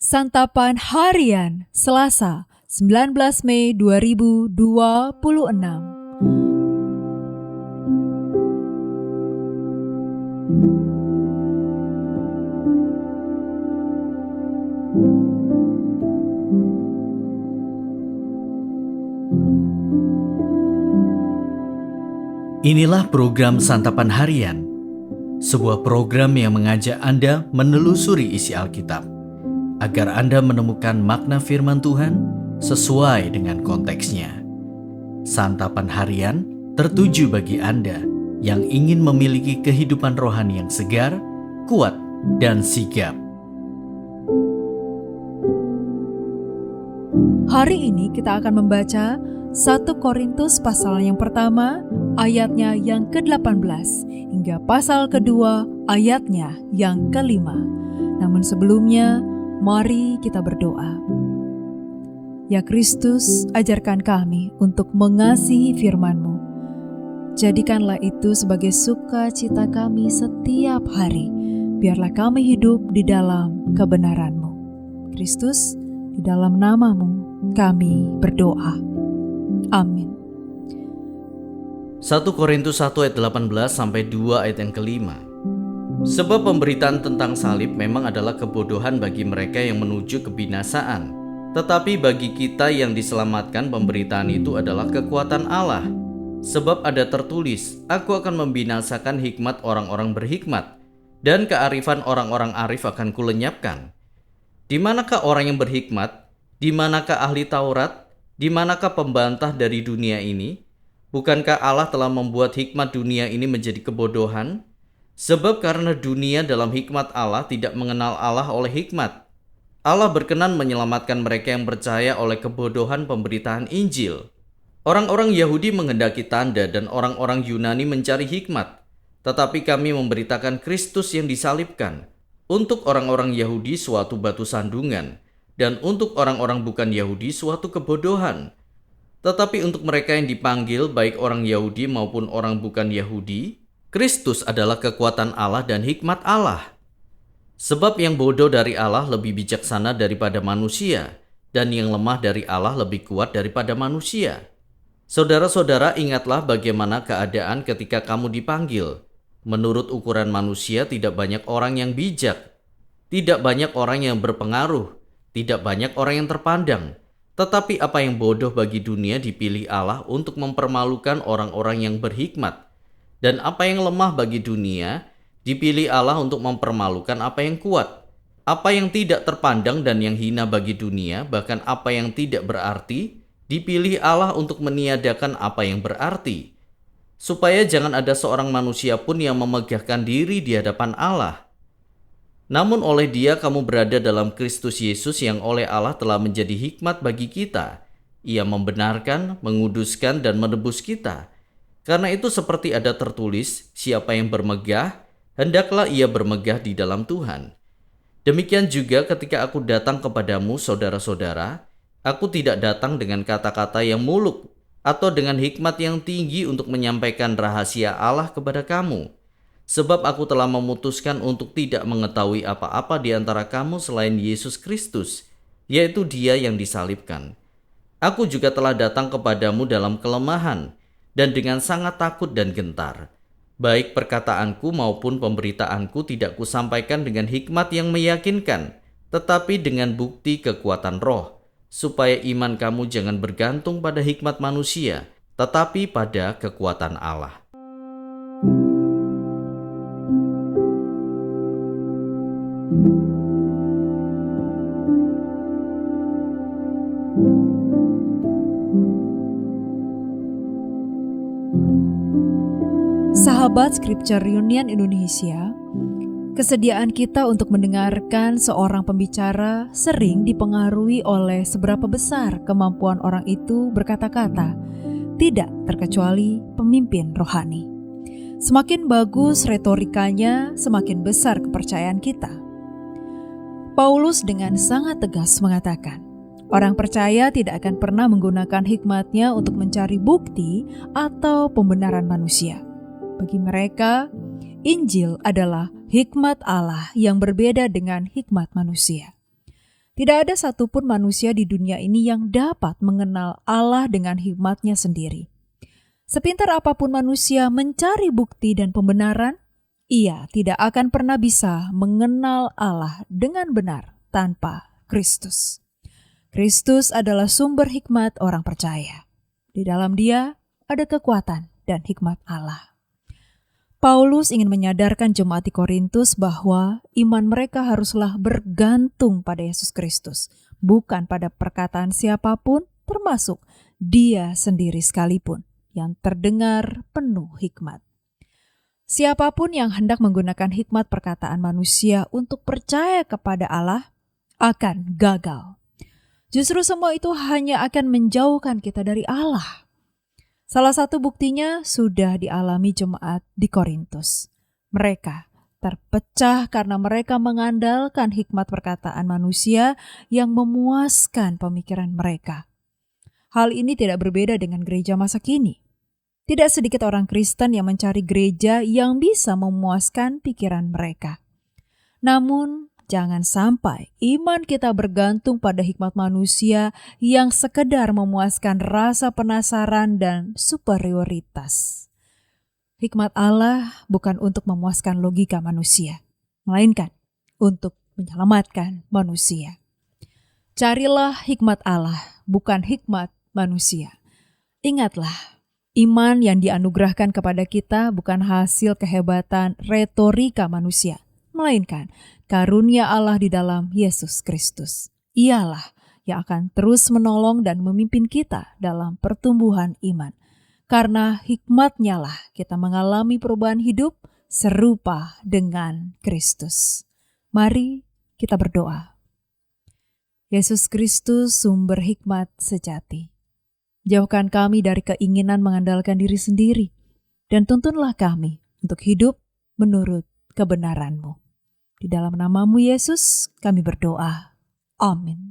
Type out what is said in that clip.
Santapan Harian Selasa 19 Mei 2026. Inilah program Santapan Harian, sebuah program yang mengajak Anda menelusuri isi Alkitab, agar Anda menemukan makna firman Tuhan sesuai dengan konteksnya. Santapan Harian tertuju bagi Anda yang ingin memiliki kehidupan rohani yang segar, kuat, dan sigap. Hari ini kita akan membaca 1 Korintus pasal yang pertama, ayatnya yang ke-18, hingga pasal kedua, ayatnya yang ke-5. Namun sebelumnya, mari kita berdoa. Ya Kristus, ajarkan kami untuk mengasihi firman-Mu. Jadikanlah itu sebagai sukacita kami setiap hari. Biarlah kami hidup di dalam kebenaran-Mu. Kristus, di dalam nama-Mu kami berdoa. Amin. 1 Korintus 1 ayat 18 sampai 2 ayat yang ke-5. Sebab pemberitaan tentang salib memang adalah kebodohan bagi mereka yang menuju kebinasaan, tetapi bagi kita yang diselamatkan pemberitaan itu adalah kekuatan Allah. Sebab ada tertulis, aku akan membinasakan hikmat orang-orang berhikmat, dan kearifan orang-orang arif akan kulenyapkan. Di manakah orang yang berhikmat? Di manakah ahli Taurat? Di manakah pembantah dari dunia ini? Bukankah Allah telah membuat hikmat dunia ini menjadi kebodohan? Sebab karena dunia dalam hikmat Allah tidak mengenal Allah oleh hikmat, Allah berkenan menyelamatkan mereka yang percaya oleh kebodohan pemberitaan Injil. Orang-orang Yahudi menghendaki tanda dan orang-orang Yunani mencari hikmat, tetapi kami memberitakan Kristus yang disalibkan. Untuk orang-orang Yahudi suatu batu sandungan, dan untuk orang-orang bukan Yahudi suatu kebodohan. Tetapi untuk mereka yang dipanggil, baik orang Yahudi maupun orang bukan Yahudi, Kristus adalah kekuatan Allah dan hikmat Allah. Sebab yang bodoh dari Allah lebih bijaksana daripada manusia, dan yang lemah dari Allah lebih kuat daripada manusia. Saudara-saudara, ingatlah bagaimana keadaan ketika kamu dipanggil. Menurut ukuran manusia, tidak banyak orang yang bijak, tidak banyak orang yang berpengaruh, tidak banyak orang yang terpandang. Tetapi apa yang bodoh bagi dunia dipilih Allah untuk mempermalukan orang-orang yang berhikmat. Dan apa yang lemah bagi dunia dipilih Allah untuk mempermalukan apa yang kuat. Apa yang tidak terpandang dan yang hina bagi dunia, bahkan apa yang tidak berarti, dipilih Allah untuk meniadakan apa yang berarti. Supaya jangan ada seorang manusia pun yang memegahkan diri di hadapan Allah. Namun oleh Dia kamu berada dalam Kristus Yesus yang oleh Allah telah menjadi hikmat bagi kita. Ia membenarkan, menguduskan, dan menebus kita. Karena itu seperti ada tertulis, siapa yang bermegah, hendaklah ia bermegah di dalam Tuhan. Demikian juga ketika aku datang kepadamu, saudara-saudara, aku tidak datang dengan kata-kata yang muluk atau dengan hikmat yang tinggi untuk menyampaikan rahasia Allah kepada kamu. Sebab aku telah memutuskan untuk tidak mengetahui apa-apa di antara kamu selain Yesus Kristus, yaitu Dia yang disalibkan. Aku juga telah datang kepadamu dalam kelemahan dan dengan sangat takut dan gentar. Baik perkataanku maupun pemberitaanku tidak kusampaikan dengan hikmat yang meyakinkan, tetapi dengan bukti kekuatan roh, supaya iman kamu jangan bergantung pada hikmat manusia, tetapi pada kekuatan Allah. Sahabat Scripture Union Indonesia, kesediaan kita untuk mendengarkan seorang pembicara sering dipengaruhi oleh seberapa besar kemampuan orang itu berkata-kata, tidak terkecuali pemimpin rohani. Semakin bagus retorikanya, semakin besar kepercayaan kita. Paulus dengan sangat tegas mengatakan, orang percaya tidak akan pernah menggunakan hikmatnya untuk mencari bukti atau pembenaran manusia. Bagi mereka, Injil adalah hikmat Allah yang berbeda dengan hikmat manusia. Tidak ada satupun manusia di dunia ini yang dapat mengenal Allah dengan hikmatnya sendiri. Sepintar apapun manusia mencari bukti dan pembenaran, ia tidak akan pernah bisa mengenal Allah dengan benar tanpa Kristus. Kristus adalah sumber hikmat orang percaya. Di dalam Dia ada kekuatan dan hikmat Allah. Paulus ingin menyadarkan jemaat di Korintus bahwa iman mereka haruslah bergantung pada Yesus Kristus, bukan pada perkataan siapapun, termasuk Dia sendiri sekalipun, yang terdengar penuh hikmat. Siapapun yang hendak menggunakan hikmat perkataan manusia untuk percaya kepada Allah akan gagal. Justru semua itu hanya akan menjauhkan kita dari Allah. Salah satu buktinya sudah dialami jemaat di Korintus. Mereka terpecah karena mereka mengandalkan hikmat perkataan manusia yang memuaskan pemikiran mereka. Hal ini tidak berbeda dengan gereja masa kini. Tidak sedikit orang Kristen yang mencari gereja yang bisa memuaskan pikiran mereka. Namun, jangan sampai iman kita bergantung pada hikmat manusia yang sekedar memuaskan rasa penasaran dan superioritas. Hikmat Allah bukan untuk memuaskan logika manusia, melainkan untuk menyelamatkan manusia. Carilah hikmat Allah, bukan hikmat manusia. Ingatlah, iman yang dianugerahkan kepada kita bukan hasil kehebatan retorika manusia, melainkan karunia Allah di dalam Yesus Kristus. Ialah yang akan terus menolong dan memimpin kita dalam pertumbuhan iman. Karena hikmat-Nya lah kita mengalami perubahan hidup serupa dengan Kristus. Mari kita berdoa. Yesus Kristus, sumber hikmat sejati. Jauhkan kami dari keinginan mengandalkan diri sendiri, dan tuntunlah kami untuk hidup menurut kebenaran-Mu. Di dalam nama-Mu Yesus kami berdoa. Amin.